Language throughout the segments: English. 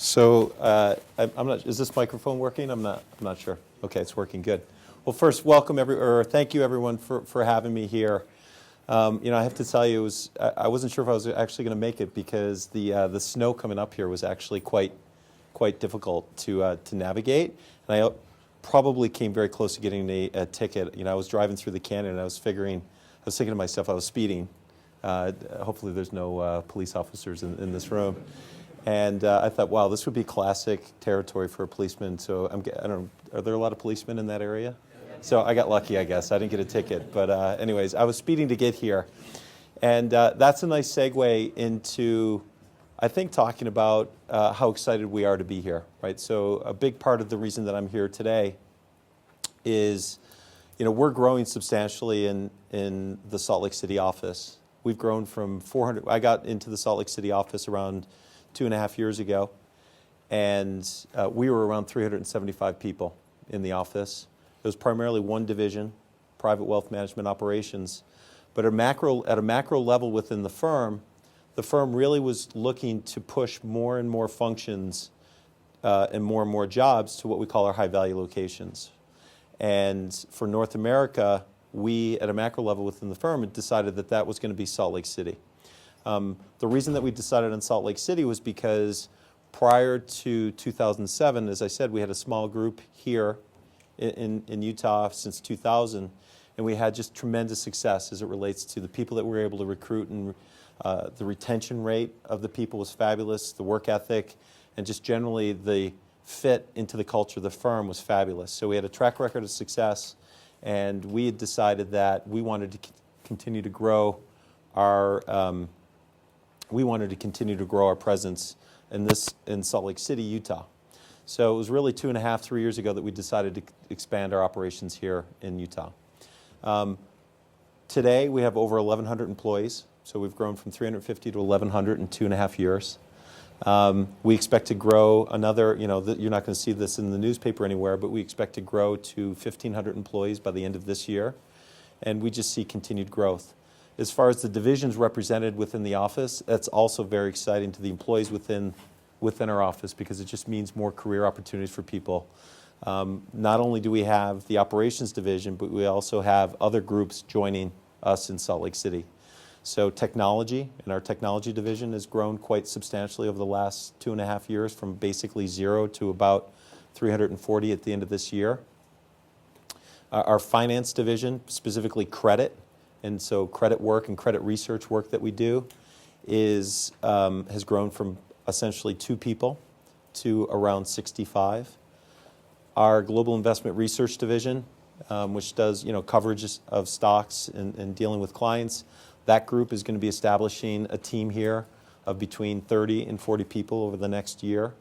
So I'm not. Is this microphone working? I'm not sure. Okay, it's working. Good. Well, first, thank you everyone for having me here. I have to tell you, I wasn't sure if I was actually going to make it because the snow coming up here was actually quite difficult to navigate, and I probably came very close to getting a ticket. I was driving through the canyon, and I was thinking to myself, I was speeding. Hopefully, there's no police officers in this room. And I thought, wow, this would be classic territory for a policeman. So I don't know, are there a lot of policemen in that area? Yeah. So I got lucky, I guess. I didn't get a ticket. But anyways, I was speeding to get here. And that's a nice segue into, I think, talking about how excited we are to be here, right? So a big part of the reason that I'm here today is, we're growing substantially in the Salt Lake City office. We've grown from 400, I got into the Salt Lake City office around 2.5 years ago, and we were around 375 people in the office. It was primarily one division, private wealth management operations, but at a macro level within the firm really was looking to push more and more functions and more jobs to what we call our high-value locations. And for North America, we, at a macro level within the firm, had decided that was going to be Salt Lake City. The reason that we decided on Salt Lake City was because prior to 2007, as I said, we had a small group here in Utah since 2000, and we had just tremendous success as it relates to the people that we were able to recruit, and the retention rate of the people was fabulous, the work ethic, and just generally the fit into the culture of the firm was fabulous. So we had a track record of success, and we had decided that we wanted to continue to grow our presence in Salt Lake City, Utah. So it was really 2.5-3 years ago that we decided to expand our operations here in Utah. Today we have over 1,100 employees, so we've grown from 350 to 1,100 in 2.5 years. We expect to grow another, you're not going to see this in the newspaper anywhere, but we expect to grow to 1,500 employees by the end of this year, and we just see continued growth. As far as the divisions represented within the office, that's also very exciting to the employees within our office because it just means more career opportunities for people. Not only do we have the operations division, but we also have other groups joining us in Salt Lake City. So technology, and our technology division has grown quite substantially over the last 2.5 years from basically 0 to about 340 at the end of this year. Our finance division, specifically credit, and so credit work and credit research work that we do has grown from essentially 2 people to around 65. Our global investment research division, which does coverage of stocks and dealing with clients, that group is going to be establishing a team here of between 30 and 40 people over the next year.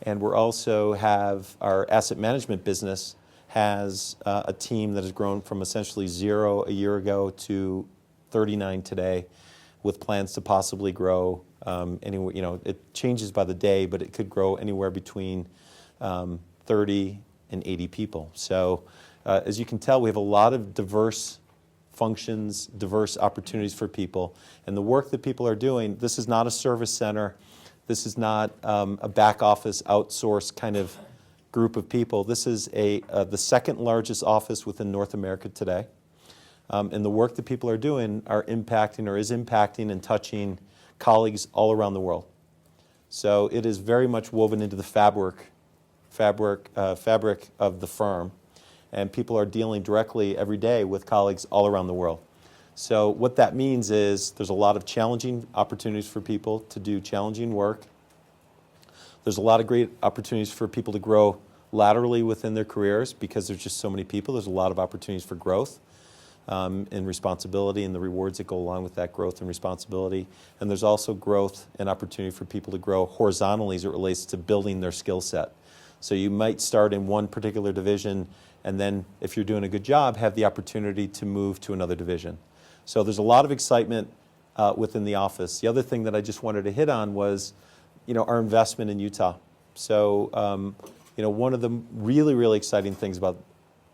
And we're also have our asset management business has a team that has grown from essentially 0 a year ago to 39 today, with plans to possibly grow anywhere. It changes by the day, but it could grow anywhere between 30 and 80 people. So as you can tell, we have a lot of diverse functions, diverse opportunities for people, and the work that people are doing. This is not a service center. This is not a back office outsourced kind of group of people. This is the second largest office within North America today. And the work that people are doing is impacting and touching colleagues all around the world. So it is very much woven into the fabric of the firm. And people are dealing directly every day with colleagues all around the world. So what that means is there's a lot of challenging opportunities for people to do challenging work. There's a lot of great opportunities for people to grow laterally within their careers because there's just so many people. There's a lot of opportunities for growth and responsibility and the rewards that go along with that growth and responsibility. And there's also growth and opportunity for people to grow horizontally as it relates to building their skill set. So you might start in one particular division and then, if you're doing a good job, have the opportunity to move to another division. So there's a lot of excitement within the office. The other thing that I just wanted to hit on was, our investment in Utah. So, one of the really, really exciting things about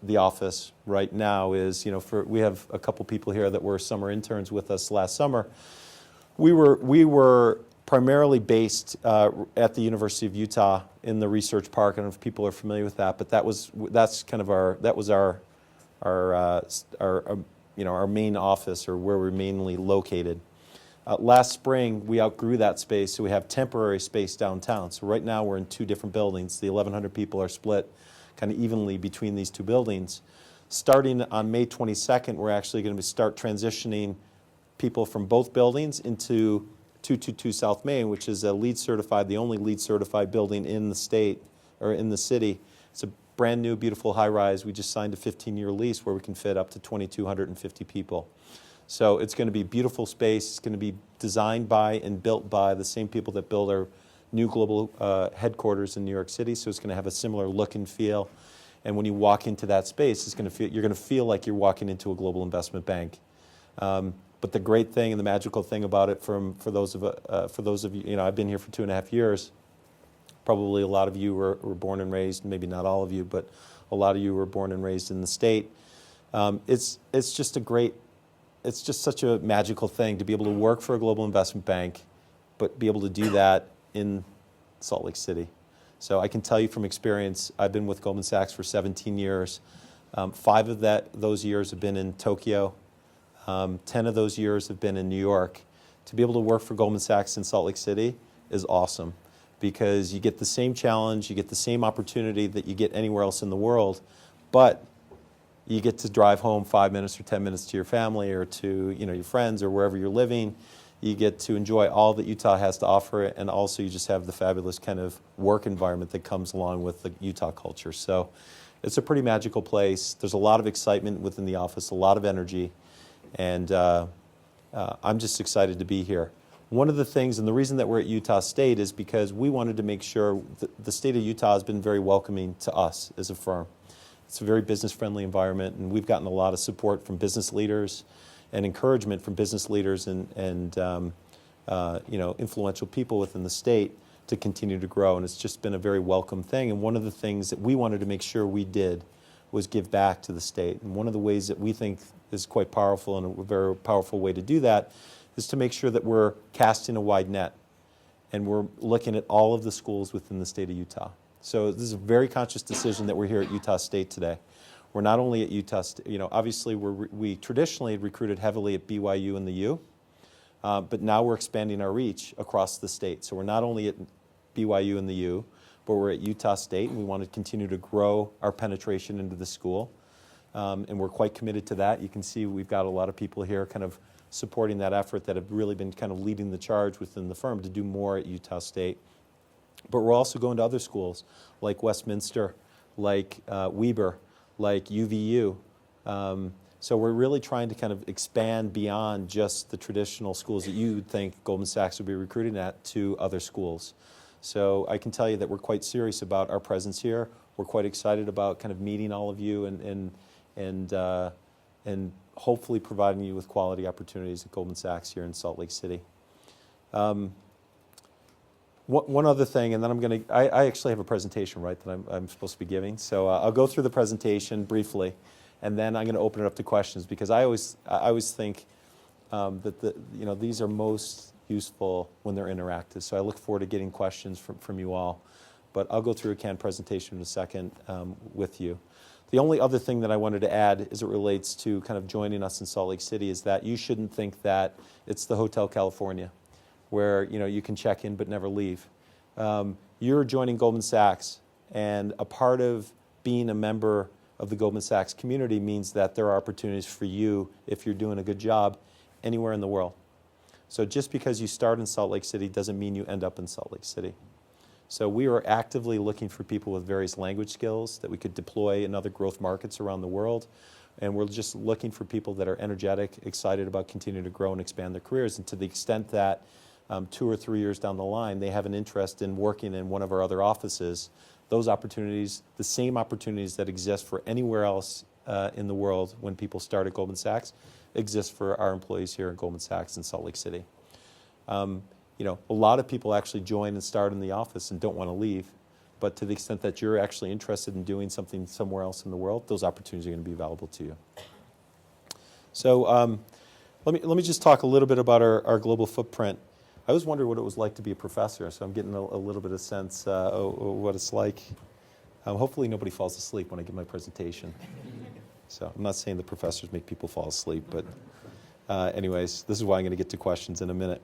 the office right now is, we have a couple people here that were summer interns with us last summer. We were primarily based at the University of Utah in the Research Park. I don't know if people are familiar with that, but that's kind of our main office, or where we're mainly located. Last spring, we outgrew that space, so we have temporary space downtown. So right now we're in 2 different buildings. The 1,100 people are split kind of evenly between these 2 buildings. Starting on May 22nd, we're actually going to start transitioning people from both buildings into 222 South Main, which is the only LEED certified building in the state, or in the city. It's a brand new, beautiful high-rise. We just signed a 15-year lease where we can fit up to 2,250 people. So it's going to be beautiful space. It's going to be designed by and built by the same people that build our new global headquarters in New York City. So it's going to have a similar look and feel. And when you walk into that space, you're going to feel like you're walking into a global investment bank. But the great thing and the magical thing about it, for those of you, I've been here for 2.5 years. Probably a lot of you were born and raised, maybe not all of you, but a lot of you were born and raised in the state. It's just such a magical thing to be able to work for a global investment bank, but be able to do that in Salt Lake City. So I can tell you from experience, I've been with Goldman Sachs for 17 years. 5 of those years have been in Tokyo. 10 of those years have been in New York. To be able to work for Goldman Sachs in Salt Lake City is awesome, because you get the same challenge, you get the same opportunity that you get anywhere else in the world, but you get to drive home 5 minutes or 10 minutes to your family, or to your friends, or wherever you're living. You get to enjoy all that Utah has to offer, and also you just have the fabulous kind of work environment that comes along with the Utah culture. So it's a pretty magical place. There's a lot of excitement within the office, a lot of energy, and I'm just excited to be here. One of the things, and the reason that we're at Utah State, is because we wanted to make sure that the state of Utah has been very welcoming to us as a firm. It's a very business-friendly environment, and we've gotten a lot of support from business leaders and encouragement from business leaders and influential people within the state to continue to grow. And it's just been a very welcome thing. And one of the things that we wanted to make sure we did was give back to the state. And one of the ways that we think is quite powerful, and a very powerful way to do that, is to make sure that we're casting a wide net and we're looking at all of the schools within the state of Utah. So this is a very conscious decision that we're here at Utah State today. We're not only at Utah State, obviously we traditionally recruited heavily at BYU and the U, but now we're expanding our reach across the state. So we're not only at BYU and the U, but we're at Utah State, and we want to continue to grow our penetration into the school. And we're quite committed to that. You can see we've got a lot of people here kind of supporting that effort, that have really been kind of leading the charge within the firm to do more at Utah State. But we're also going to other schools like Westminster, like Weber, like UVU. So we're really trying to kind of expand beyond just the traditional schools that you would think Goldman Sachs would be recruiting at, to other schools. So I can tell you that we're quite serious about our presence here. We're quite excited about kind of meeting all of you and hopefully providing you with quality opportunities at Goldman Sachs here in Salt Lake City. One other thing, and then I actually have a presentation, right, that I'm supposed to be giving. So I'll go through the presentation briefly, and then I'm going to open it up to questions, because I always think that these are most useful when they're interactive. So I look forward to getting questions from you all. But I'll go through a canned presentation in a second with you. The only other thing that I wanted to add as it relates to kind of joining us in Salt Lake City is that you shouldn't think that it's the Hotel California, where you can check in but never leave. You're joining Goldman Sachs, and a part of being a member of the Goldman Sachs community means that there are opportunities for you, if you're doing a good job, anywhere in the world. So just because you start in Salt Lake City doesn't mean you end up in Salt Lake City. So we are actively looking for people with various language skills that we could deploy in other growth markets around the world. And we're just looking for people that are energetic, excited about continuing to grow and expand their careers. And to the extent that 2 or 3 years down the line, they have an interest in working in one of our other offices, those opportunities, the same opportunities that exist for anywhere else in the world when people start at Goldman Sachs, exist for our employees here at Goldman Sachs in Salt Lake City. A lot of people actually join and start in the office and don't want to leave. But to the extent that you're actually interested in doing something somewhere else in the world, those opportunities are going to be available to you. So let me just talk a little bit about our global footprint. I always wondered what it was like to be a professor, so I'm getting a little bit of sense what it's like. Hopefully nobody falls asleep when I give my presentation. So I'm not saying the professors make people fall asleep, but anyways, this is why I'm going to get to questions in a minute.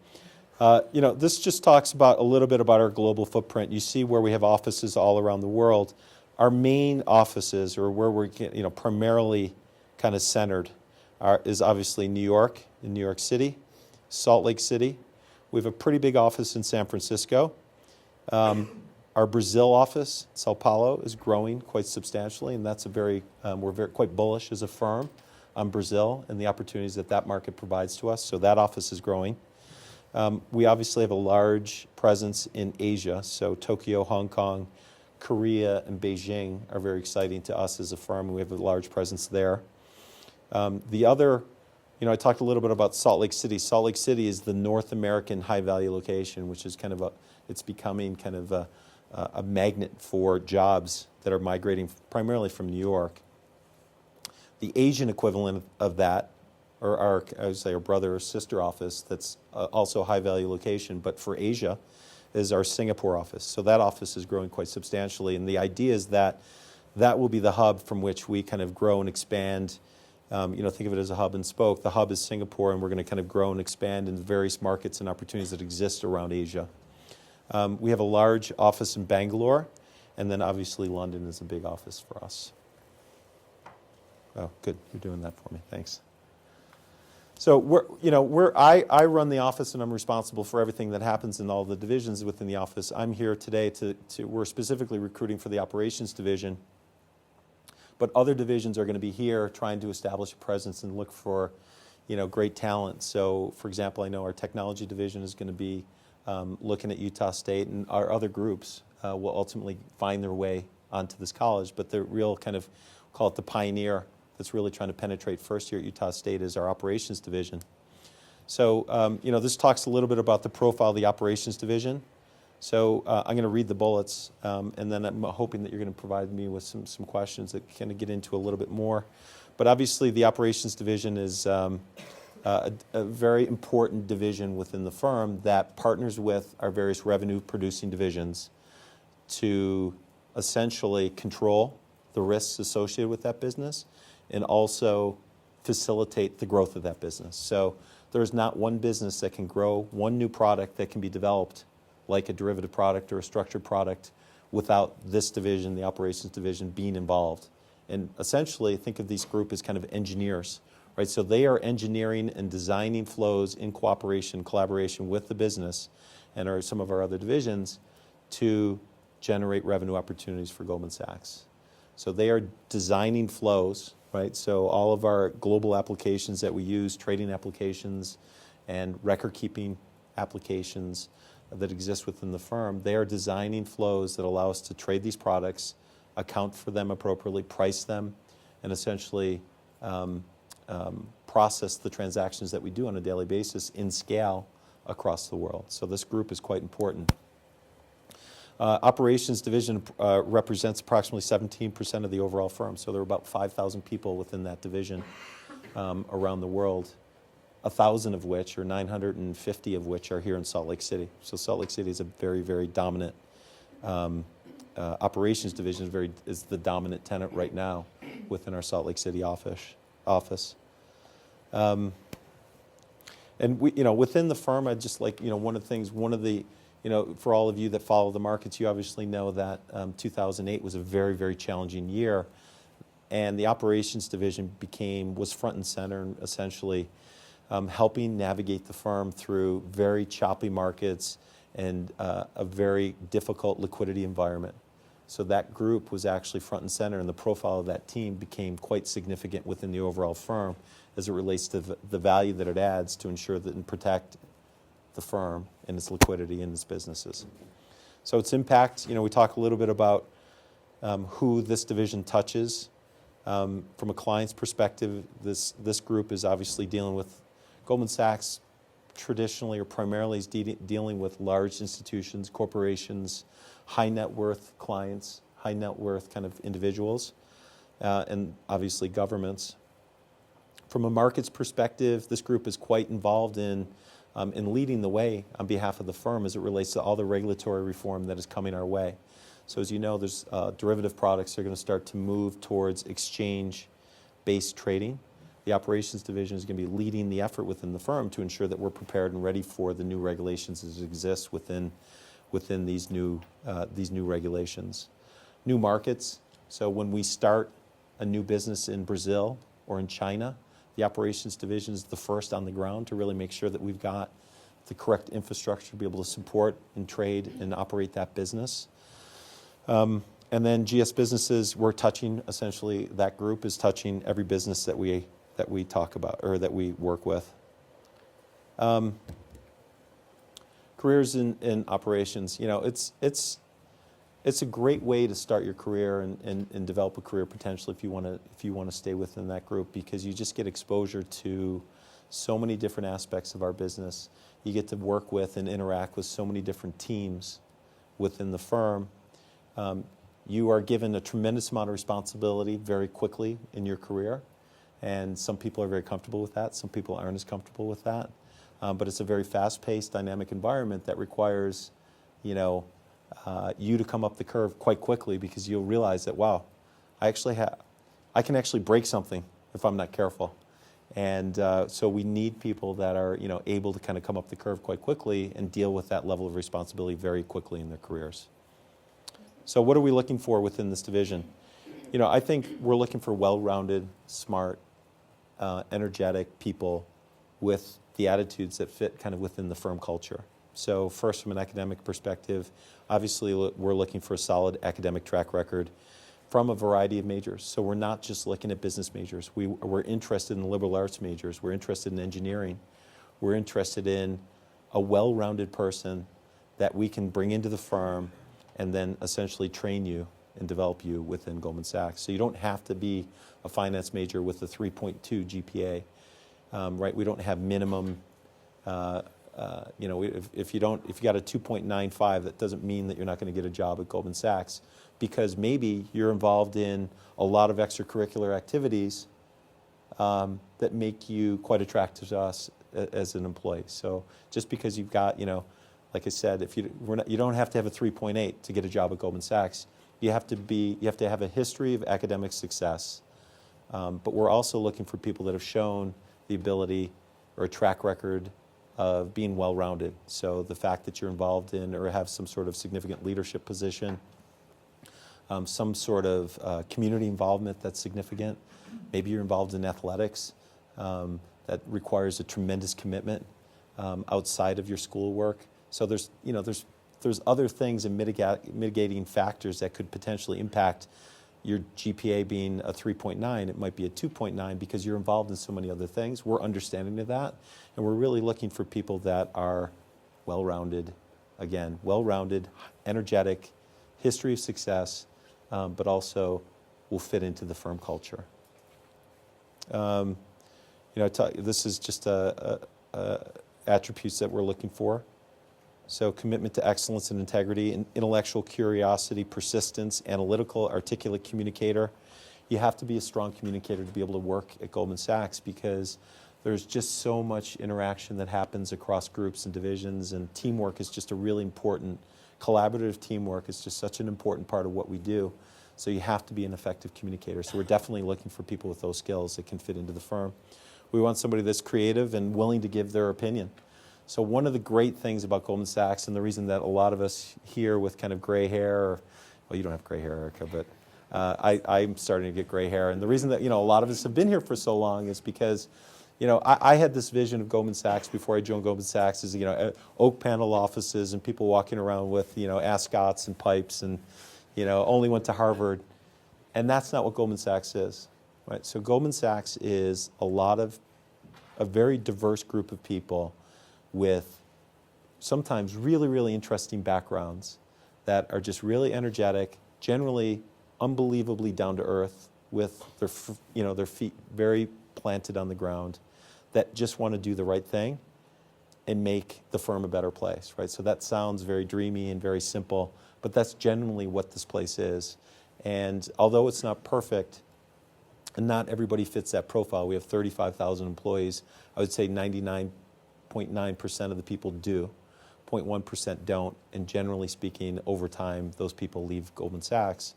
This just talks about a little bit about our global footprint. You see where we have offices all around the world. Our main offices, or where we're primarily kind of centered, is obviously New York, in New York City, Salt Lake City. We have a pretty big office in San Francisco. Our Brazil office, Sao Paulo, is growing quite substantially, and that's we're quite bullish as a firm on Brazil and the opportunities that market provides to us. So that office is growing. We obviously have a large presence in Asia, so Tokyo, Hong Kong, Korea, and Beijing are very exciting to us as a firm, and we have a large presence there. I talked a little bit about Salt Lake City. Salt Lake City is the North American high-value location, which is it's becoming kind of a magnet for jobs that are migrating primarily from New York. The Asian equivalent of that, or I would say our brother or sister office that's also a high-value location, but for Asia, is our Singapore office. So that office is growing quite substantially, and the idea is that will be the hub from which we kind of grow and expand. Think of it as a hub and spoke. The hub is Singapore, and we're going to kind of grow and expand in the various markets and opportunities that exist around Asia. We have a large office in Bangalore, and then obviously London is a big office for us. Oh, good. You're doing that for me. Thanks. So I run the office, and I'm responsible for everything that happens in all the divisions within the office. I'm here today we're specifically recruiting for the operations division, but other divisions are going to be here trying to establish a presence and look for, great talent. So, for example, I know our technology division is going to be looking at Utah State, and our other groups will ultimately find their way onto this college. But the real kind of, call it the pioneer, that's really trying to penetrate first here at Utah State is our operations division. So, this talks a little bit about the profile of the operations division. So I'm going to read the bullets, and then I'm hoping that you're going to provide me with some questions that kind of get into a little bit more. But obviously, the operations division is a very important division within the firm that partners with our various revenue-producing divisions to essentially control the risks associated with that business and also facilitate the growth of that business. So there's not one business that can grow, one new product that can be developed like a derivative product or a structured product without this division, the operations division, being involved. And essentially, think of this group as kind of engineers, right? So they are engineering and designing flows in collaboration with the business and some of our other divisions to generate revenue opportunities for Goldman Sachs. So they are designing flows, right? So all of our global applications that we use, trading applications and record-keeping applications that exist within the firm, they are designing flows that allow us to trade these products, account for them appropriately, price them, and essentially process the transactions that we do on a daily basis in scale across the world. So this group is quite important. Operations division represents approximately 17% of the overall firm. So there are about 5,000 people within that division around the world, 1,000 of which, or 950 of which, are here in Salt Lake City. So Salt Lake City is a very, very dominant operations division. Is the dominant tenant right now within our Salt Lake City office. And we, within the firm, I'd just like, for all of you that follow the markets, you obviously know that 2008 was a very, very challenging year, and the operations division was front and center, and essentially helping navigate the firm through very choppy markets and a very difficult liquidity environment. So that group was actually front and center, and the profile of that team became quite significant within the overall firm as it relates to the value that it adds to ensure that and protect the firm and its liquidity and its businesses. So its impact, we talk a little bit about who this division touches. From a client's perspective, this group is obviously dealing with Goldman Sachs. Traditionally or primarily is dealing with large institutions, corporations, high net worth clients, high net worth kind of individuals, and obviously governments. From a markets perspective, this group is quite involved in and leading the way on behalf of the firm as it relates to all the regulatory reform that is coming our way. So as you know, there's derivative products that are going to start to move towards exchange-based trading. The operations division is going to be leading the effort within the firm to ensure that we're prepared and ready for the new regulations that exist within these new regulations. New markets. So when we start a new business in Brazil or in China, the operations division is the first on the ground to really make sure that we've got the correct infrastructure to be able to support and trade and operate that business. And then GS businesses, we're touching, essentially, that group is touching every business that we talk about or that we work with. Careers in operations, you know, it's a great way to start your career and develop a career potentially if you want to stay within that group, because you just get exposure to so many different aspects of our business. You get to work with and interact with so many different teams within the firm. You are given a tremendous amount of responsibility very quickly in your career, and some people are very comfortable with that. Some people aren't as comfortable with that. But it's a very fast-paced, dynamic environment that requires, you know, you to come up the curve quite quickly, because you'll realize that, wow, I can actually break something if I'm not careful. And so we need people that are, you know, able to kind of come up the curve quite quickly and deal with that level of responsibility very quickly in their careers. So what are we looking for within this division? You know, I think we're looking for well-rounded, smart, energetic people with the attitudes that fit kind of within the firm culture. So first, from an academic perspective, obviously we're looking for a solid academic track record from a variety of majors. So we're not just looking at business majors. We're interested in liberal arts majors. We're interested in engineering. We're interested in a well-rounded person that we can bring into the firm and then essentially train you and develop you within Goldman Sachs. So you don't have to be a finance major with a 3.2 GPA, right? We don't have minimum. You know, if you got a 2.95, that doesn't mean that you're not going to get a job at Goldman Sachs, because maybe you're involved in a lot of extracurricular activities that make you quite attractive to us as an employee. So just because you've got, you know, like I said, you don't have to have a 3.8 to get a job at Goldman Sachs. You have to have a history of academic success. But we're also looking for people that have shown the ability or a track record of being well-rounded. So the fact that you're involved in or have some sort of significant leadership position, some sort of community involvement that's significant. Maybe you're involved in athletics that requires a tremendous commitment outside of your schoolwork. So there's other things and mitigating factors that could potentially impact your GPA being a 3.9. It might be a 2.9 because you're involved in so many other things. We're understanding of that, and we're really looking for people that are well-rounded, again, well-rounded, energetic, history of success, but also will fit into the firm culture. You know, this is just attributes that we're looking for. So commitment to excellence and integrity, and intellectual curiosity, persistence, analytical, articulate communicator. You have to be a strong communicator to be able to work at Goldman Sachs, because there's just so much interaction that happens across groups and divisions, and teamwork is just a really important, collaborative teamwork is just such an important part of what we do. So you have to be an effective communicator. So we're definitely looking for people with those skills that can fit into the firm. We want somebody that's creative and willing to give their opinion. So one of the great things about Goldman Sachs, and the reason that a lot of us here with kind of gray hair, well, you don't have gray hair, Erica, but I'm starting to get gray hair. And the reason that, you know, a lot of us have been here for so long is because, you know, I had this vision of Goldman Sachs before I joined Goldman Sachs as, you know, oak panel offices and people walking around with, you know, ascots and pipes and, you know, only went to Harvard. And that's not what Goldman Sachs is, right? So Goldman Sachs is a very diverse group of people with sometimes really, really interesting backgrounds that are just really energetic, generally unbelievably down to earth, with their feet very planted on the ground, that just want to do the right thing and make the firm a better place, right? So that sounds very dreamy and very simple, but that's generally what this place is. And although it's not perfect, and not everybody fits that profile, we have 35,000 employees, I would say 99 0.9% of the people do, 0.1% don't, and generally speaking, over time, those people leave Goldman Sachs.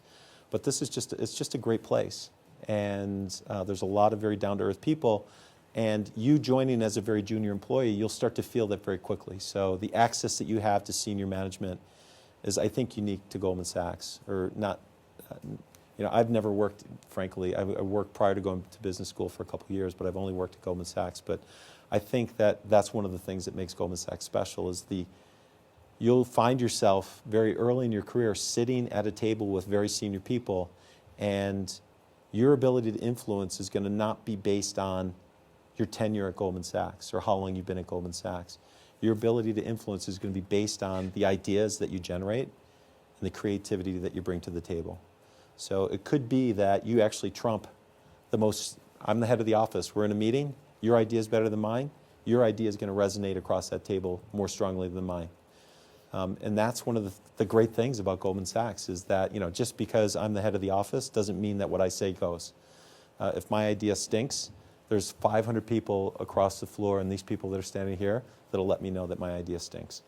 But this is it's just a great place. And there's a lot of very down-to-earth people. And you joining as a very junior employee, you'll start to feel that very quickly. So the access that you have to senior management is, I think, unique to Goldman Sachs. Or not, I've never worked, frankly, I worked prior to going to business school for a couple of years, but I've only worked at Goldman Sachs. But I think that's one of the things that makes Goldman Sachs special is you'll find yourself very early in your career sitting at a table with very senior people, and your ability to influence is going to not be based on your tenure at Goldman Sachs or how long you've been at Goldman Sachs. Your ability to influence is going to be based on the ideas that you generate and the creativity that you bring to the table. So it could be that you actually trump I'm the head of the office, we're in a meeting, your idea is better than mine, your idea is going to resonate across that table more strongly than mine. And that's one of the great things about Goldman Sachs is that, just because I'm the head of the office doesn't mean that what I say goes. If my idea stinks, there's 500 people across the floor and these people that are standing here that'll let me know that my idea stinks.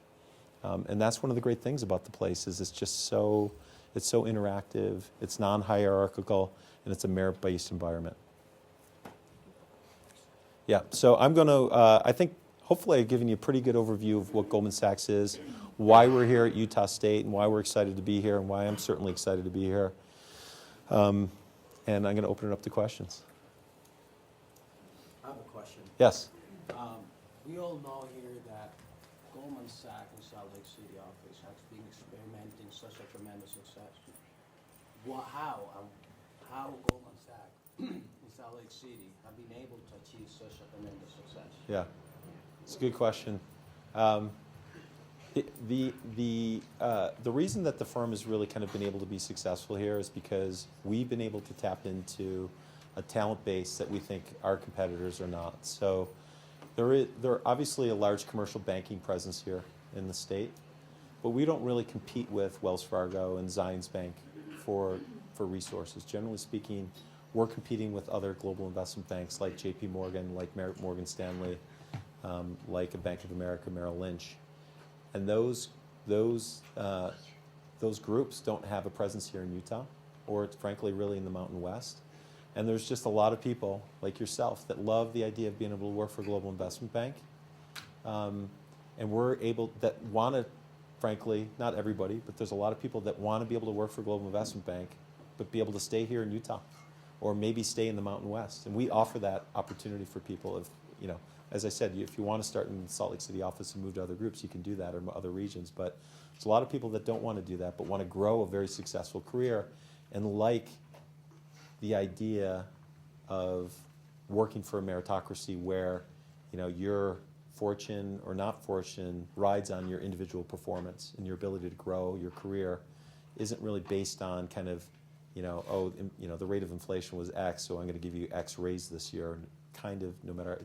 And that's one of the great things about the place is it's so interactive, it's non-hierarchical, and it's a merit-based environment. Yeah, so I'm going to, I think, hopefully I've given you a pretty good overview of what Goldman Sachs is, why we're here at Utah State, and why we're excited to be here, and why I'm certainly excited to be here. And I'm going to open it up to questions. I have a question. Yes. We all know here that Goldman Sachs in Salt Lake City office has been experimenting such a tremendous success. How Goldman Sachs in Salt Lake City have been able to achieve such a tremendous success? Yeah, it's a good question. The reason that the firm has really kind of been able to be successful here is because we've been able to tap into a talent base that we think our competitors are not. So there are obviously a large commercial banking presence here in the state, but we don't really compete with Wells Fargo and Zions Bank for resources. Generally speaking, we're competing with other global investment banks like J.P. Morgan, like Morgan Stanley, like a Bank of America, Merrill Lynch. And those groups don't have a presence here in Utah, or frankly, really in the Mountain West. And there's just a lot of people like yourself that love the idea of being able to work for a global investment bank. And that want to, frankly, not everybody, but there's a lot of people that want to be able to work for a global investment bank, but be able to stay here in Utah, or maybe stay in the Mountain West. And we offer that opportunity for people if, as I said, if you want to start in the Salt Lake City office and move to other groups, you can do that, or other regions. But there's a lot of people that don't want to do that, but want to grow a very successful career and like the idea of working for a meritocracy where, your fortune or not fortune rides on your individual performance, and your ability to grow your career isn't really based on kind of, the rate of inflation was X, so I'm going to give you X raise this year. Kind of, no matter,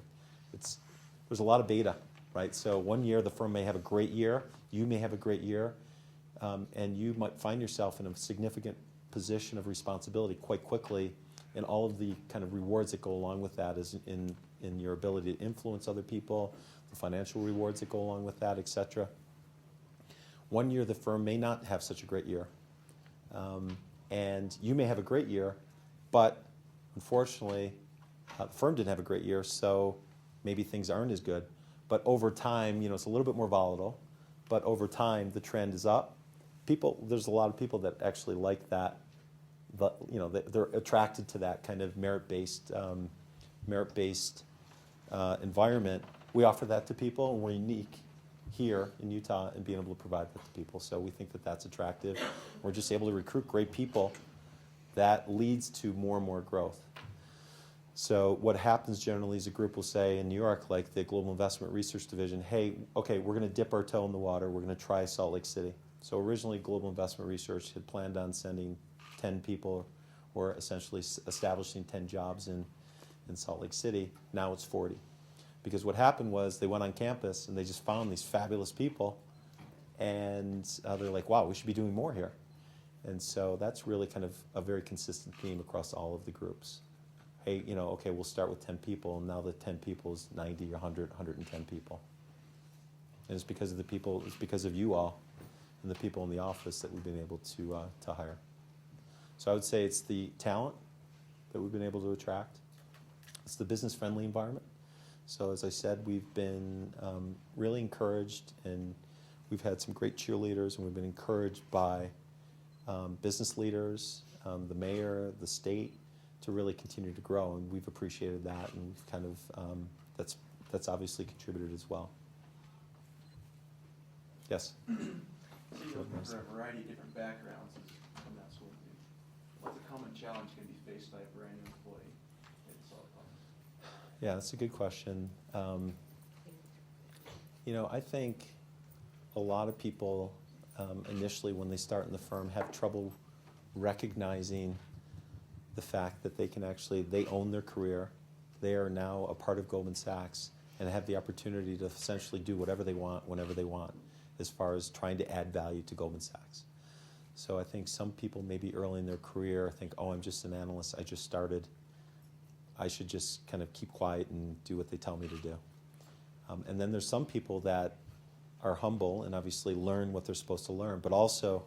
there's a lot of beta, right? So one year the firm may have a great year, you may have a great year, and you might find yourself in a significant position of responsibility quite quickly, and all of the kind of rewards that go along with that is in your ability to influence other people, the financial rewards that go along with that, et cetera. One year the firm may not have such a great year, and you may have a great year, but unfortunately the firm didn't have a great year, so maybe things aren't as good. But over time, it's a little bit more volatile, but over time the trend is up. There's a lot of people that actually like that, they're attracted to that kind of merit-based environment. We offer that to people, and we're unique here in Utah in being able to provide that to people. So we think that that's attractive. We're just able to recruit great people. That leads to more and more growth. So what happens generally is a group will say in New York, like the Global Investment Research Division, hey, okay, we're going to dip our toe in the water. We're going to try Salt Lake City. So originally Global Investment Research had planned on sending 10 people, or essentially establishing 10 jobs in Salt Lake City. Now it's 40. Because what happened was they went on campus and they just found these fabulous people, and they're like, wow, we should be doing more here. And so that's really kind of a very consistent theme across all of the groups. Hey, okay, we'll start with 10 people, and now the 10 people is 90 or 100, 110 people. And it's because of the people, it's because of you all and the people in the office that we've been able to hire. So I would say it's the talent that we've been able to attract. It's the business-friendly environment. So as I said, we've been really encouraged, and we've had some great cheerleaders, and we've been encouraged by business leaders, the mayor, the state, to really continue to grow, and we've appreciated that, and we've kind of, that's obviously contributed as well. Yes? So you're looking for a variety of different backgrounds from that sort of thing. What's a common challenge going to be faced by a brand new employee at Solid Colors? Yeah, that's a good question. You know, I think a lot of people initially when they start in the firm have trouble recognizing the fact that they can actually, they own their career. They are now a part of Goldman Sachs and have the opportunity to essentially do whatever they want, whenever they want, as far as trying to add value to Goldman Sachs. So I think some people maybe early in their career think, oh, I'm just an analyst, I just started, I should just kind of keep quiet and do what they tell me to do. And then there's some people that are humble and obviously learn what they're supposed to learn, but also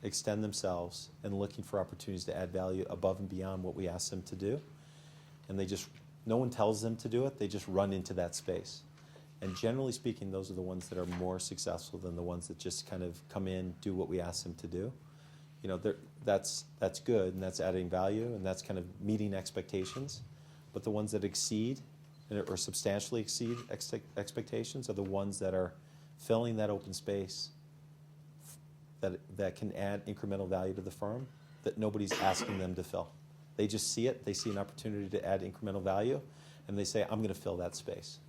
extend themselves and looking for opportunities to add value above and beyond what we ask them to do. And they just, no one tells them to do it, they just run into that space. And generally speaking, those are the ones that are more successful than the ones that just kind of come in, do what we ask them to do. You know, that's good, and that's adding value, and that's kind of meeting expectations. But the ones that exceed, or substantially exceed expectations, are the ones that are filling that open space that can add incremental value to the firm that nobody's asking them to fill. They just see it, they see an opportunity to add incremental value, and they say, I'm going to fill that space.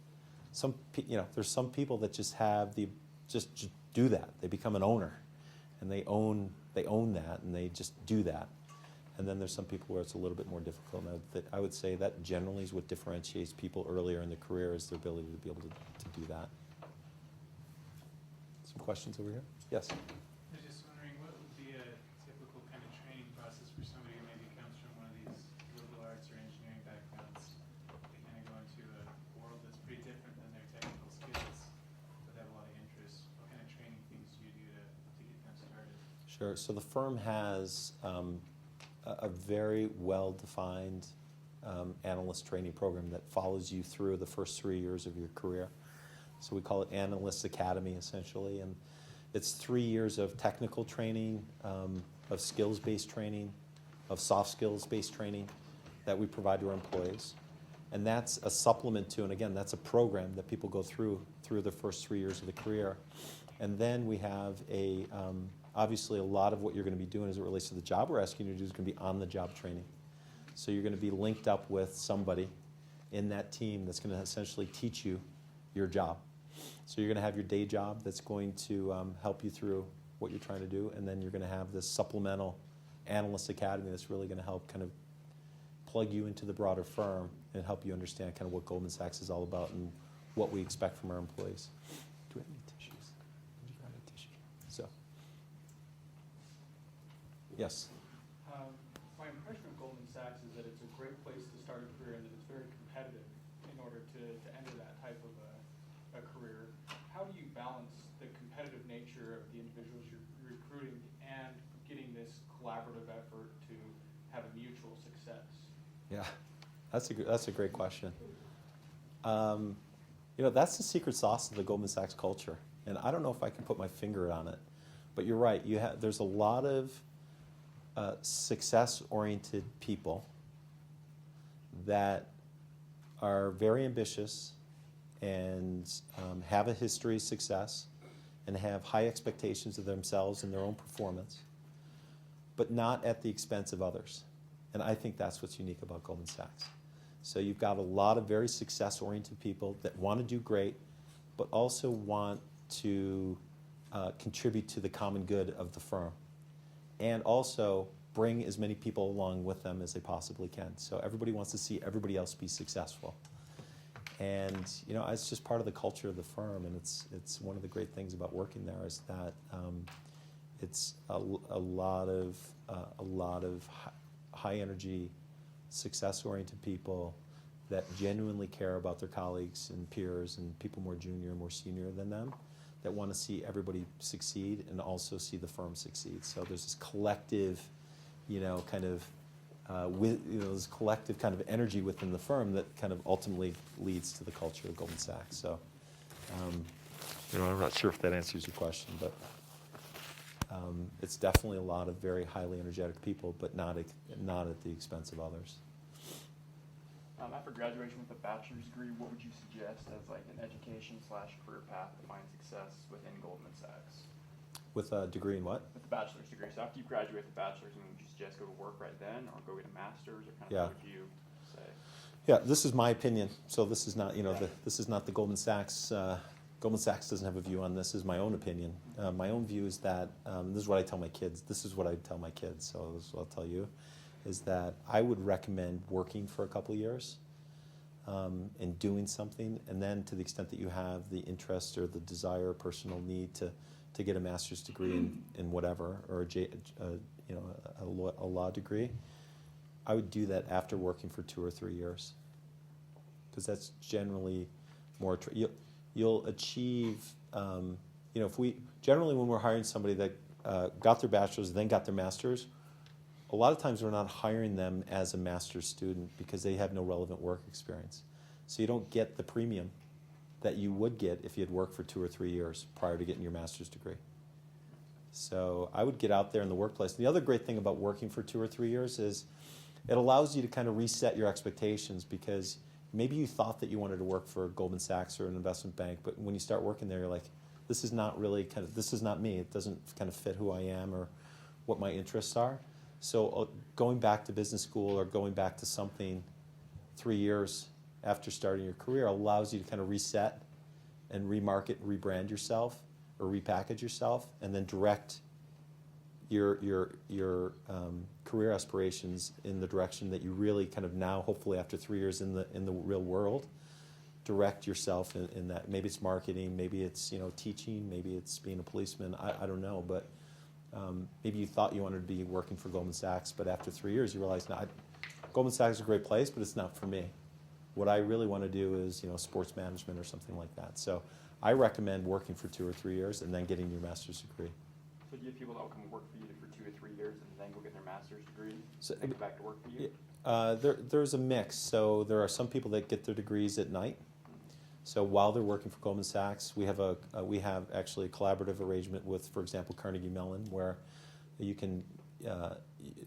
There's some people that just have just do that. They become an owner, and they own that, and they just do that. And then there's some people where it's a little bit more difficult. And I would say that generally is what differentiates people earlier in their career, is their ability to be able to do that. Some questions over here? Yes? I was just wondering, what would be a typical kind of training process for somebody who maybe comes from one of these liberal arts or engineering backgrounds? They kind of go into a world that's pretty different than their technical skills, but they have a lot of interests. What kind of training things do you do to get them started? Sure. So the firm has a very well-defined analyst training program that follows you through the first 3 years of your career. So we call it Analyst Academy, essentially, and it's 3 years of technical training, of skills-based training, of soft skills-based training that we provide to our employees. And that's a supplement to, and again, that's a program that people go through the first 3 years of the career. And then we have obviously a lot of what you're going to be doing as it relates to the job we're asking you to do is going to be on-the-job training. So you're going to be linked up with somebody in that team that's going to essentially teach you your job. So you're going to have your day job that's going to help you through what you're trying to do, and then you're going to have this supplemental Analyst Academy that's really going to help kind of plug you into the broader firm and help you understand kind of what Goldman Sachs is all about and what we expect from our employees. Do we have any tissues? Did you grab a tissue? So, yes. My impression of Goldman Sachs is that it's a great place to start a career and that it's very competitive in order to enter that type of a career. How do you balance the competitive nature of the individuals you're recruiting and getting this collaborative effort to have a mutual success? Yeah, that's a great question. That's the secret sauce of the Goldman Sachs culture, and I don't know if I can put my finger on it, but you're right. There's a lot of success-oriented people that are very ambitious and have a history of success and have high expectations of themselves and their own performance, but not at the expense of others. And I think that's what's unique about Goldman Sachs. So you've got a lot of very success-oriented people that want to do great, but also want to contribute to the common good of the firm, and also bring as many people along with them as they possibly can. So everybody wants to see everybody else be successful. And it's just part of the culture of the firm, and it's one of the great things about working there is that it's a lot of high energy, success-oriented people that genuinely care about their colleagues and peers and people more junior and more senior than them, that want to see everybody succeed and also see the firm succeed. So there's this collective, kind of, this collective kind of energy within the firm that kind of ultimately leads to the culture of Goldman Sachs. So, I'm not sure if that answers your question, but it's definitely a lot of very highly energetic people, but not at the expense of others. After graduation with a bachelor's degree, what would you suggest as like an education/career path to find success within Goldman Sachs? With a degree in what? With a bachelor's degree. So after you graduate with a bachelor's, would you suggest go to work right then, or go get a master's, or kind of Yeah. what would you say? Yeah, this is my opinion. So this is not, this is not the Goldman Sachs. Goldman Sachs doesn't have a view on this. This is my own opinion. My own view is that this is what I tell my kids. This is what I tell my kids. So this is what I'll tell you, is that I would recommend working for a couple of years and doing something, and then to the extent that you have the interest or the desire or personal need to get a master's degree in whatever, or a law degree, I would do that after working for 2 or 3 years, because that's generally more. You'll achieve. If we generally, when we're hiring somebody that got their bachelor's then got their master's, a lot of times we're not hiring them as a master's student because they have no relevant work experience. So you don't get the premium that you would get if you had worked for 2 or 3 years prior to getting your master's degree. So I would get out there in the workplace. The other great thing about working for 2 or 3 years is it allows you to kind of reset your expectations, because maybe you thought that you wanted to work for Goldman Sachs or an investment bank, but when you start working there, you're like, this is not really this is not me. It doesn't kind of fit who I am or what my interests are. So going back to business school or going back to something 3 years after starting your career allows you to kind of reset and remarket, rebrand yourself or repackage yourself, and then direct your career aspirations in the direction that you really kind of now, hopefully after 3 years in the real world, direct yourself in that. Maybe it's marketing, maybe it's teaching, maybe it's being a policeman. I don't know, but maybe you thought you wanted to be working for Goldman Sachs, but after 3 years you realize, no, Goldman Sachs is a great place, but it's not for me. What I really want to do is sports management or something like that. So I recommend working for 2 or 3 years and then getting your master's degree. So do you have people that will come work for you for 2 or 3 years and then go get their master's degree So, and go back to work for you? There's a mix. So there are some people that get their degrees at night. So while they're working for Goldman Sachs, we have actually a collaborative arrangement with, for example, Carnegie Mellon, where you can.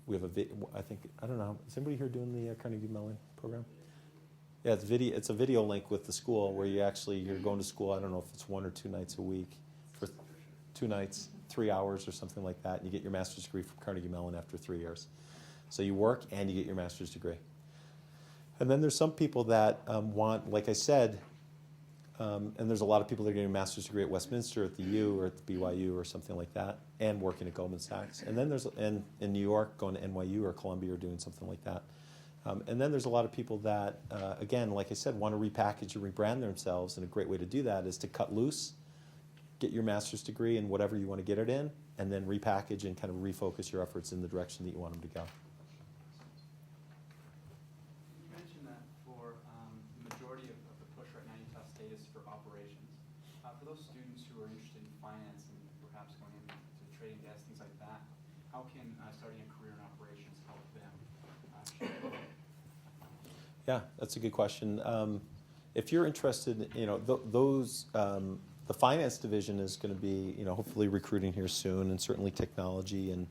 We have I don't know. Is anybody here doing the Carnegie Mellon program? Yeah, it's a video link with the school where you're going to school. I don't know if it's 1 or 2 nights a week, for 2 nights, 3 hours or something like that, and you get your master's degree from Carnegie Mellon after 3 years. So you work and you get your master's degree. And then there's some people that want, like I said. And there's a lot of people that are getting a master's degree at Westminster, at the U, or at the BYU, or something like that, and working at Goldman Sachs. And then in New York, going to NYU or Columbia, or doing something like that. And then there's a lot of people that, again, like I said, want to repackage or rebrand themselves, and a great way to do that is to cut loose, get your master's degree in whatever you want to get it in, and then repackage and kind of refocus your efforts in the direction that you want them to go. You mentioned that for the majority of the push right now, Utah State is for operations. For those students who are interested in finance and perhaps going into trading desks, things like that, how can starting a career in operations help them? Yeah, that's a good question. If you're interested, the finance division is going to be, hopefully recruiting here soon, and certainly technology and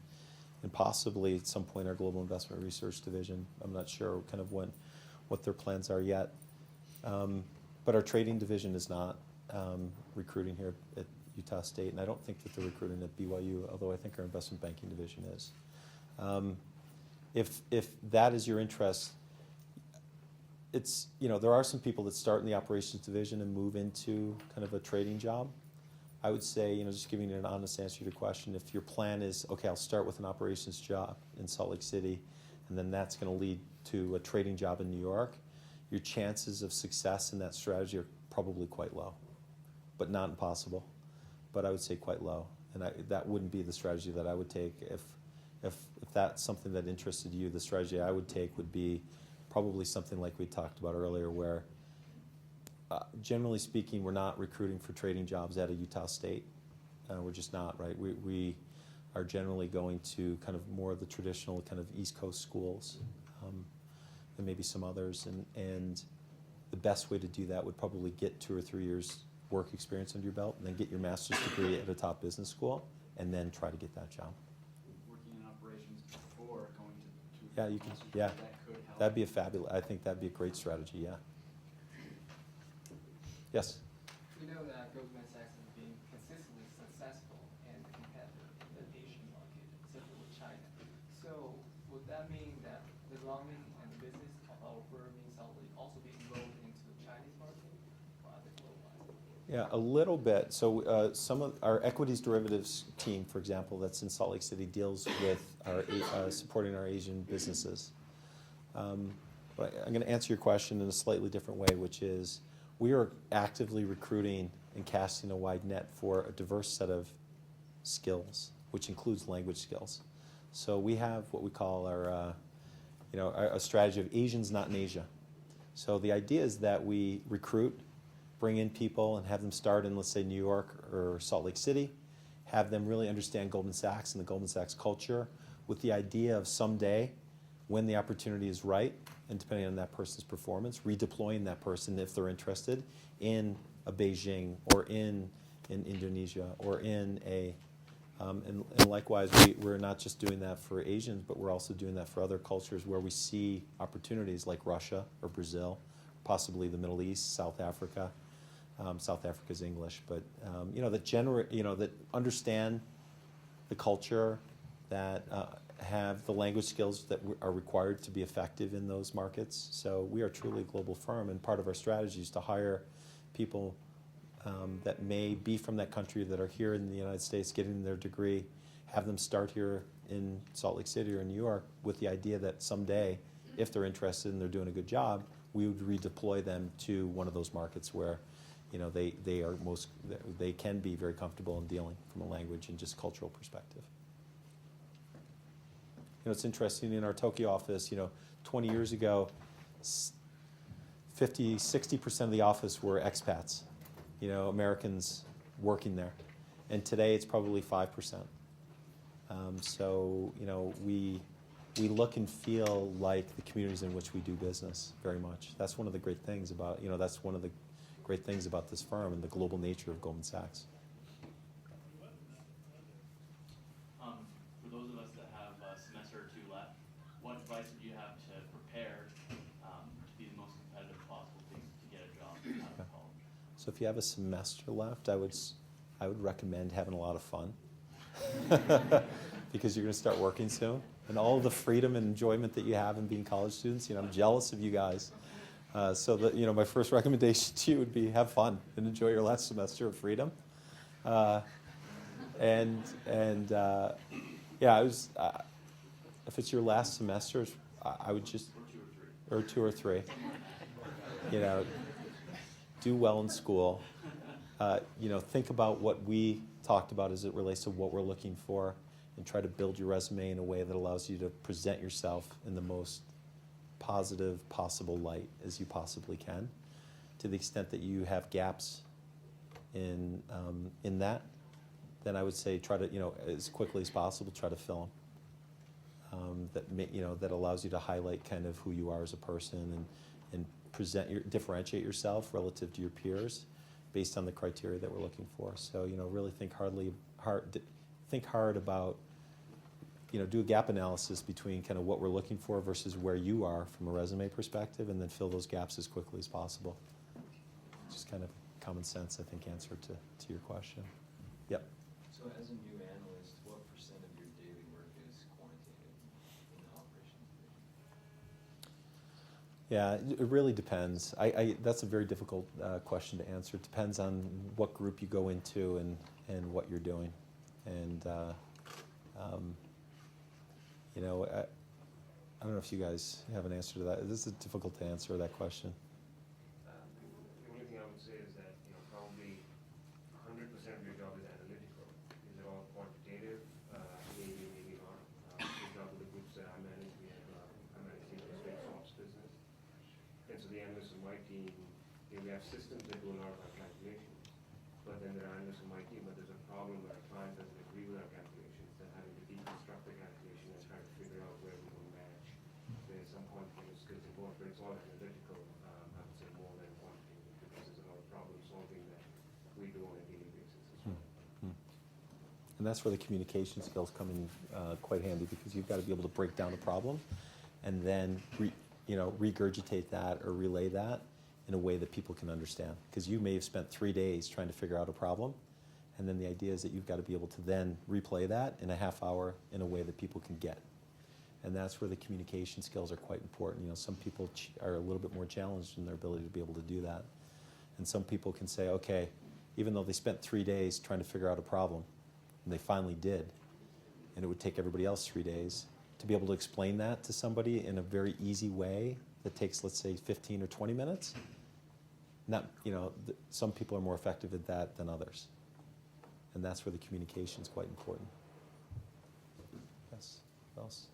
possibly at some point our global investment research division. I'm not sure kind of what their plans are yet. But our trading division is not recruiting here at Utah State, and I don't think that they're recruiting at BYU, although I think our investment banking division is. If that is your interest, it's, there are some people that start in the operations division and move into kind of a trading job. I would say, just giving you an honest answer to your question, if your plan is, okay, I'll start with an operations job in Salt Lake City, and then that's going to lead to a trading job in New York, your chances of success in that strategy are probably quite low, but not impossible. But I would say quite low, and that wouldn't be the strategy that I would take. If that's something that interested you, the strategy I would take would be probably something like we talked about earlier, where generally speaking, we're not recruiting for trading jobs at a Utah State. We're just not, right? We are generally going to kind of more of the traditional kind of East Coast schools, and maybe some others. And the best way to do that would probably get 2 or 3 years work experience under your belt, and then get your master's degree at a top business school, and then try to get that job. Working in operations before going to Yeah, you can. master's, Yeah, that could help. that'd be a fabulous. I think that'd be a great strategy. Yeah. Yes. We know that Goldman Sachs has been consistently successful and competitive in the Asian market, especially with China. So would that mean that the lending and the business of our firm in Salt Lake also be enrolled into the Chinese market or other global? Yeah, a little bit. So some of our equities derivatives team, for example, that's in Salt Lake City, deals with our supporting our Asian businesses. But I'm going to answer your question in a slightly different way, which is we are actively recruiting and casting a wide net for a diverse set of skills, which includes language skills. So we have what we call our strategy of Asians not in Asia. So the idea is that we recruit, bring in people, and have them start in, let's say, New York or Salt Lake City, have them really understand Goldman Sachs and the Goldman Sachs culture, with the idea of someday, when the opportunity is right, and depending on that person's performance, redeploying that person, if they're interested, in a Beijing or in Indonesia or in a, and likewise, we're not just doing that for Asians, but we're also doing that for other cultures where we see opportunities like Russia or Brazil, possibly the Middle East, South Africa. South Africa's English, but that understand the culture, that have the language skills that are required to be effective in those markets. So we are truly a global firm, and part of our strategy is to hire people that may be from that country that are here in the United States getting their degree, have them start here in Salt Lake City or in New York with the idea that someday, if they're interested and they're doing a good job, we would redeploy them to one of those markets where they can be very comfortable in dealing from a language and just cultural perspective. It's interesting, in our Tokyo office, 20 years ago, 50-60% of the office were expats, Americans working there. And today it's probably 5%. So we look and feel like the communities in which we do business very much. That's one of the great things about, that's one of the great things about this firm and the global nature of Goldman Sachs. For those of us that have a semester or 2 left, what advice would you have to prepare to be the most competitive possible to get a job out of college? So if you have a semester left, I would recommend having a lot of fun because you're going to start working soon. And all of the freedom and enjoyment that you have in being college students, I'm jealous of you guys. So that my first recommendation to you would be have fun and enjoy your last semester of freedom. If it's your last semester, I would just or 2 or 3. Do well in school. Think about what we talked about as it relates to what we're looking for, and try to build your resume in a way that allows you to present yourself in the most positive possible light as you possibly can. To the extent that you have gaps in that, then I would say try to, as quickly as possible, try to fill them. That allows you to highlight kind of who you are as a person and differentiate yourself relative to your peers based on the criteria that we're looking for. So really think hard about. Do a gap analysis between kind of what we're looking for versus where you are from a resume perspective, and then fill those gaps as quickly as possible. Just kind of common sense, I think, answer to your question. Yep. So as a new analyst, what % of your daily work is quantitative in the operations division? Yeah, it really depends. That's a very difficult question to answer. It depends on what group you go into and what you're doing. And I don't know if you guys have an answer to that. This is difficult to answer that question. The only thing I would say is that probably 100% of your job is analytical. Is it all quantitative? Maybe not. For example, the groups that I manage, I manage the Treasury Operations business. We have systems that do a lot of our calculations, but then there are analysts on my team, but there's a problem where a client doesn't agree with our calculations, then having to deconstruct the calculation and try to figure out where we will match. There's some quantitative skills involved, but it's all analytical, I would say, more than quantitative, because there's a lot of problem solving that we do on a daily basis as well. And that's where the communication skills come in quite handy, because you've got to be able to break down a problem and then regurgitate that or relay that in a way that people can understand. Because you may have spent 3 days trying to figure out a problem, and then the idea is that you've got to be able to then replay that in a half hour in a way that people can get. And that's where the communication skills are quite important. Some people are a little bit more challenged in their ability to be able to do that. And some people can say, okay, even though they spent 3 days trying to figure out a problem, and they finally did, and it would take everybody else 3 days, to be able to explain that to somebody in a very easy way that takes, let's say, 15 or 20 minutes, some people are more effective at that than others. And that's where the communication is quite important. Yes, what else?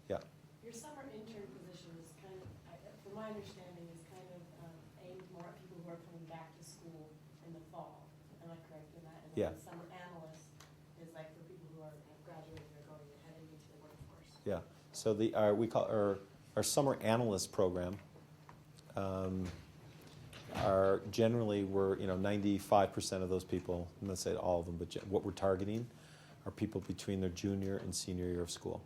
Yeah. Your summer intern position is kind of, from my understanding, is kind of aimed more at people who are coming back to school in the fall. Am I correct in that? And Yeah. then the summer analyst is like for people who have graduated or going heading into the workforce. Yeah. So we call our summer analyst program. Are generally, we're 95% of those people, I'm not say all of them, but what we're targeting are people between their junior and senior year of school.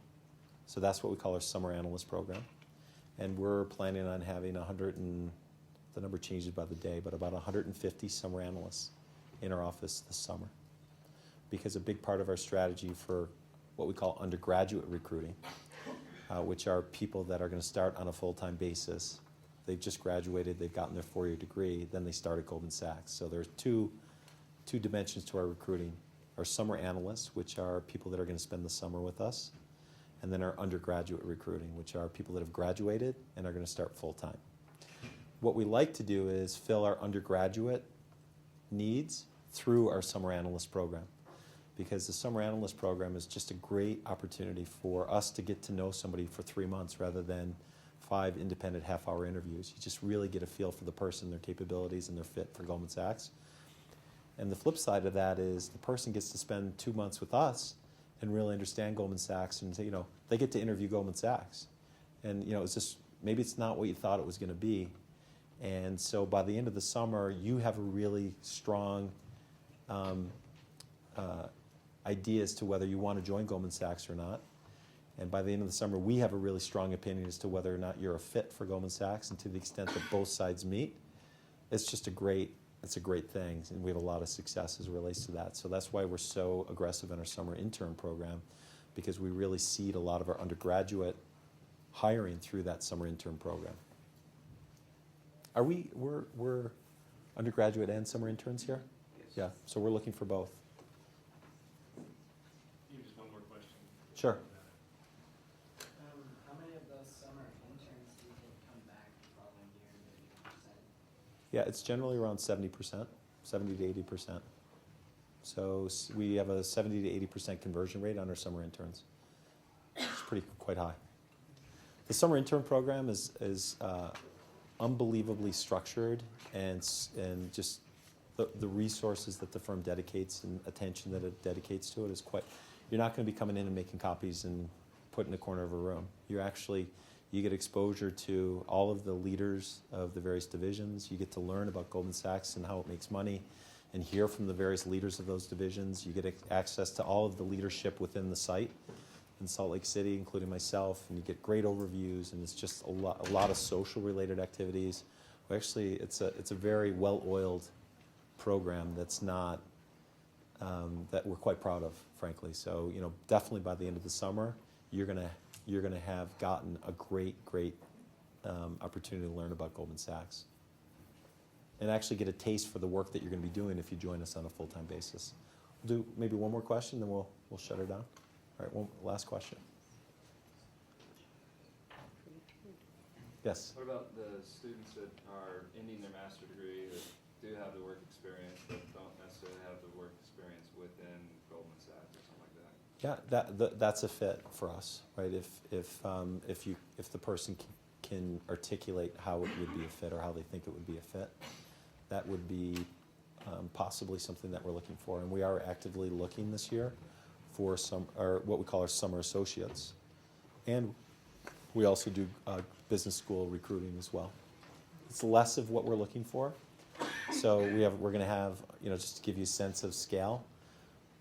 So that's what we call our summer analyst program. And we're planning on having the number changes by the day, but about 150 summer analysts in our office this summer. Because a big part of our strategy for what we call undergraduate recruiting, which are people that are going to start on a full-time basis. They've just graduated, they've gotten their 4-year degree, then they start at Goldman Sachs. So there's two dimensions to our recruiting. Our summer analysts, which are people that are going to spend the summer with us, and then our undergraduate recruiting, which are people that have graduated and are going to start full-time. What we like to do is fill our undergraduate needs through our summer analyst program, because the summer analyst program is just a great opportunity for us to get to know somebody for 3 months rather than 5 independent half-hour interviews. You just really get a feel for the person, their capabilities, and their fit for Goldman Sachs. And the flip side of that is the person gets to spend 2 months with us and really understand Goldman Sachs, and they get to interview Goldman Sachs. And it's just, maybe it's not what you thought it was going to be. And so by the end of the summer, you have a really strong idea as to whether you want to join Goldman Sachs or not. And by the end of the summer, we have a really strong opinion as to whether or not you're a fit for Goldman Sachs. And to the extent that both sides meet, it's a great thing. And we have a lot of success as it relates to that. So that's why we're so aggressive in our summer intern program, because we really seed a lot of our undergraduate hiring through that summer intern program. We're undergraduate and summer interns here? Yes. Yeah, so we're looking for both. Just one more question. Sure. How many of those summer interns do you think come back the following year, maybe %? Yeah, it's generally around 70%, 70 to 80%. So we have a 70 to 80% conversion rate on our summer interns. It's quite high. The summer intern program is unbelievably structured, and just the resources that the firm dedicates and attention that it dedicates to it is quite. You're not going to be coming in and making copies and put in a corner of a room. You get exposure to all of the leaders of the various divisions. You get to learn about Goldman Sachs and how it makes money, and hear from the various leaders of those divisions. You get access to all of the leadership within the site in Salt Lake City, including myself, and you get great overviews, and it's just a lot of social related activities. Well, actually, it's a very well-oiled program that's not that we're quite proud of, frankly. So definitely by the end of the summer, you're gonna have gotten a great opportunity to learn about Goldman Sachs, and actually get a taste for the work that you're going to be doing if you join us on a full-time basis. We'll do maybe one more question, then we'll shut her down. All right, one last question. Yes? What about the students that are ending their master's degree that do have the work experience but don't necessarily have the work experience within Goldman Sachs or something like that? Yeah, that's a fit for us, right? If the person can articulate how it would be a fit or how they think it would be a fit, that would be possibly something that we're looking for. And we are actively looking this year for what we call our summer associates, and we also do business school recruiting as well. It's less of what we're looking for. So we're going to have, just to give you a sense of scale,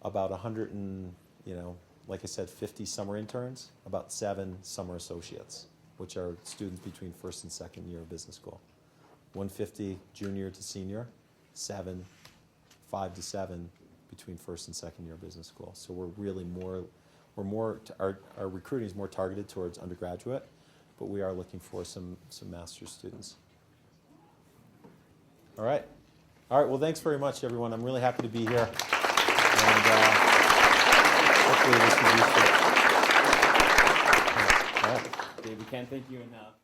about 100 and, like I said, 50 summer interns, about 7 summer associates, which are students between first and second year of business school. 150 junior to senior, 5 to 7 between first and second year of business school. So we're really our recruiting is more targeted towards undergraduate, but we are looking for some master's students. All right. Well, thanks very much, everyone. I'm really happy to be here. And hopefully this was useful. All right. Dave, we can't thank you enough.